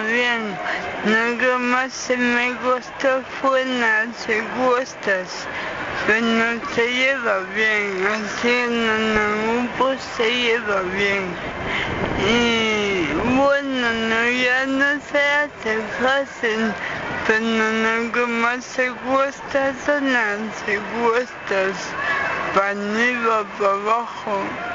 bien. Lo que más se me costó fue las gustas. Pero no se lleva bien, así en el grupo se lleva bien. Y bueno, no, ya no se hace fácil, pero lo que más se cuesta son las gustas, para arriba, para abajo.